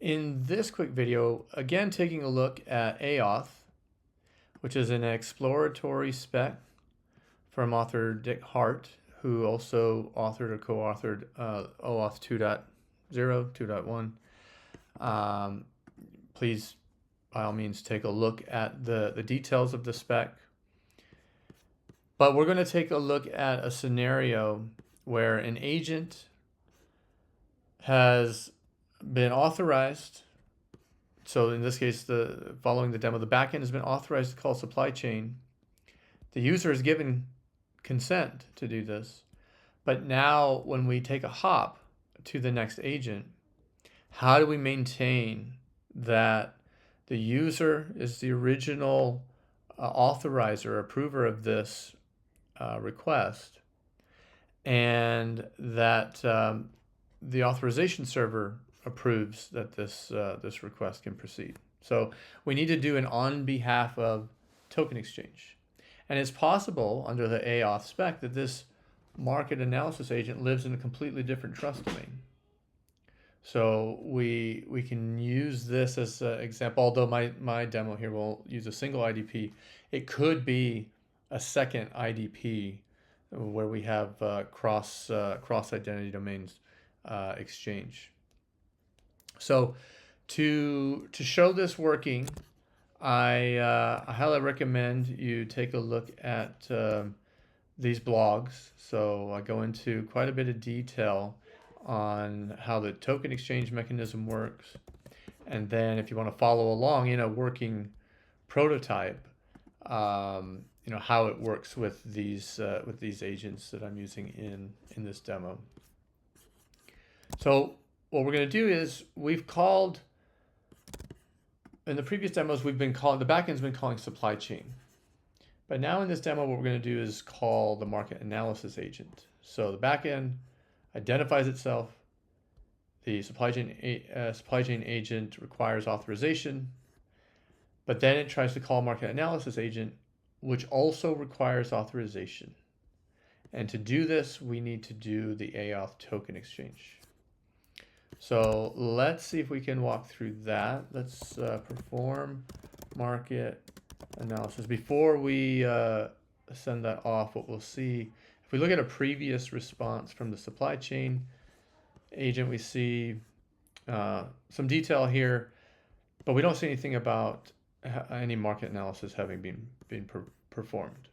In this quick video, again taking a look at AAuth, which is an exploratory spec from author Dick Hart, who also authored or co-authored OAuth 2.0, 2.1. Please, by all means, take a look at the details of the spec. But we're going to take a look at a scenario where an agent has been authorized. So in this case, following the demo, the backend has been authorized to call supply chain. The user is given consent to do this. But now when we take a hop to the next agent, how do we maintain that the user is the original authorizer, approver of this request, and that the authorization server approves that this request can proceed? So we need to do an on behalf of token exchange. And it's possible under the AAuth spec that this market analysis agent lives in a completely different trust domain. So we can use this as an example, although my demo here will use a single IDP. It could be a second IDP where we have cross identity domains exchange. So to show this working, I highly recommend you take a look at these blogs. So I go into quite a bit of detail on how the token exchange mechanism works, and then if you want to follow along in a working prototype, how it works with these agents that I'm using in this demo. So what we're going to do is we've called, in the previous demos, the backend's been calling supply chain. But now in this demo, what we're going to do is call the market analysis agent. So the backend identifies itself. The supply chain agent requires authorization, but then it tries to call market analysis agent, which also requires authorization. And to do this, we need to do the AAuth token exchange. So let's see if we can walk through that. Let's perform market analysis. Before we send that off, what we'll see, if we look at a previous response from the supply chain agent, we see some detail here, but we don't see anything about any market analysis having been performed.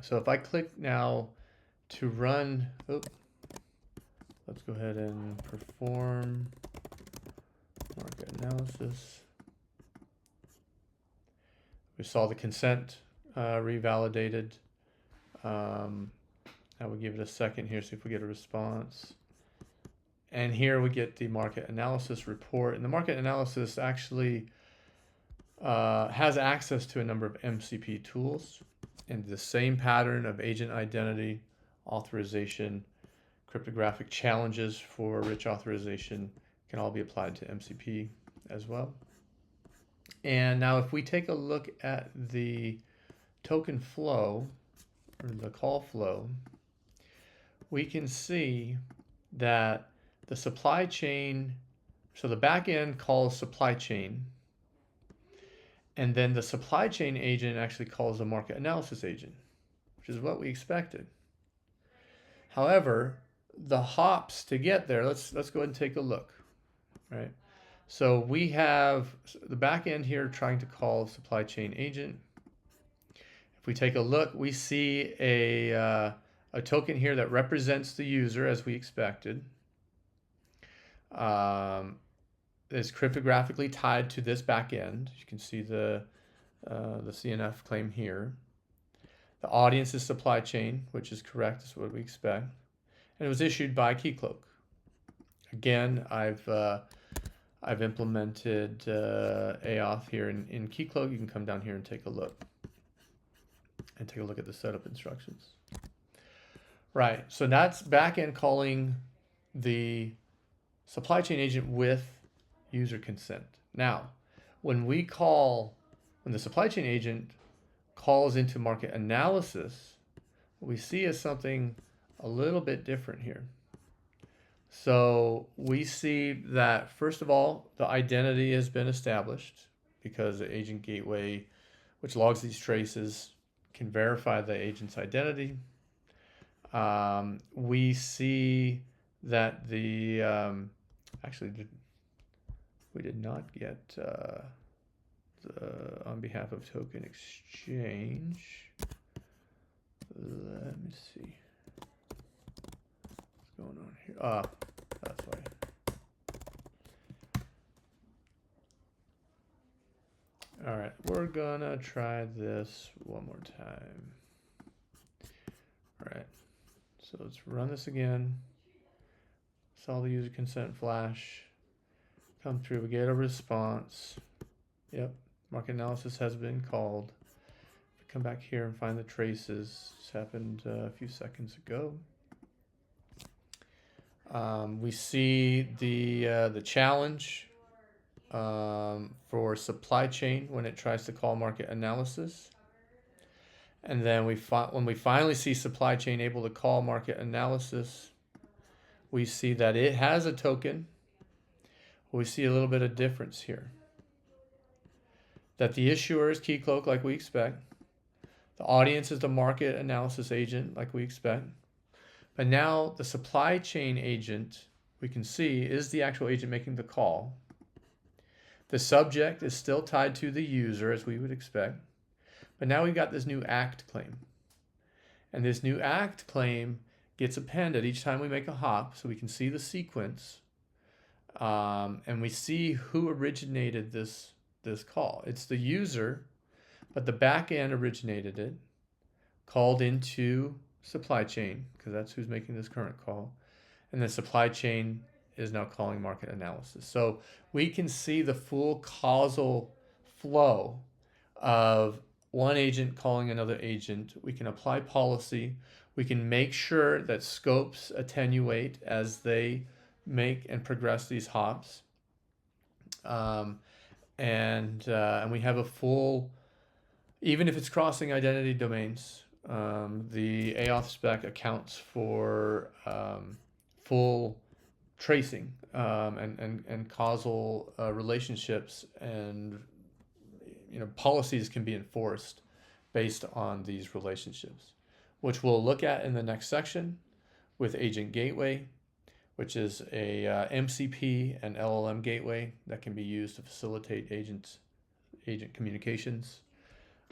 So if I click now to run, let's go ahead and perform market analysis. We saw the consent revalidated. I will give it a second here, see if we get a response. And here we get the market analysis report. And the market analysis actually has access to a number of MCP tools. And the same pattern of agent identity, authorization, cryptographic challenges for rich authorization can all be applied to MCP as well. And now if we take a look at the token flow, or the call flow, we can see that the supply chain, so the backend calls supply chain, and then the supply chain agent actually calls the market analysis agent, which is what we expected. However, the hops to get there, let's go ahead and take a look, right? So we have the backend here trying to call supply chain agent. If we take a look, we see a token here that represents the user as we expected. It's cryptographically tied to this backend. You can see the CNF claim here. The audience is supply chain, which is correct. That's what we expect. And it was issued by Keycloak. Again, I've implemented AAuth here in Keycloak. You can come down here and take a look. And take a look at the setup instructions. Right, so that's backend calling the supply chain agent with user consent. Now, when the supply chain agent calls into market analysis, what we see is something a little bit different here. So we see that, first of all, the identity has been established because the agent gateway, which logs these traces, can verify the agent's identity. We see that the, actually, we did not get on behalf of token exchange. Let me see what's going on here. That's why. All right, we're gonna try this one more time. All right, so let's run this again. Saw the user consent flash come through. We get a response. Yep, market analysis has been called. Come back here and find the traces. This happened a few seconds ago. We see the challenge for supply chain when it tries to call market analysis. And then when we finally see supply chain able to call market analysis, we see that it has a token. We see a little bit of difference here. That the issuer is Keycloak like we expect. The audience is the market analysis agent like we expect. But now the supply chain agent, we can see, is the actual agent making the call. The subject is still tied to the user as we would expect. But now we've got this new ACT claim. And this new ACT claim gets appended each time we make a hop, so we can see the sequence. And we see who originated this call. It's the user, but the back end originated it, called into supply chain, because that's who's making this current call. And the supply chain is now calling market analysis. So we can see the full causal flow of one agent calling another agent. We can apply policy. We can make sure that scopes attenuate as they make and progress these hops. And we have a full, even if it's crossing identity domains, the AAuth spec accounts for full tracing and causal relationships, and policies can be enforced based on these relationships, which we'll look at in the next section with Agent Gateway, which is a MCP and LLM gateway that can be used to facilitate agent communications,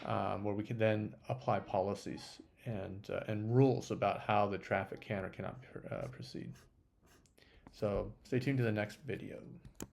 where we can then apply policies and rules about how the traffic can or cannot proceed. So stay tuned to the next video.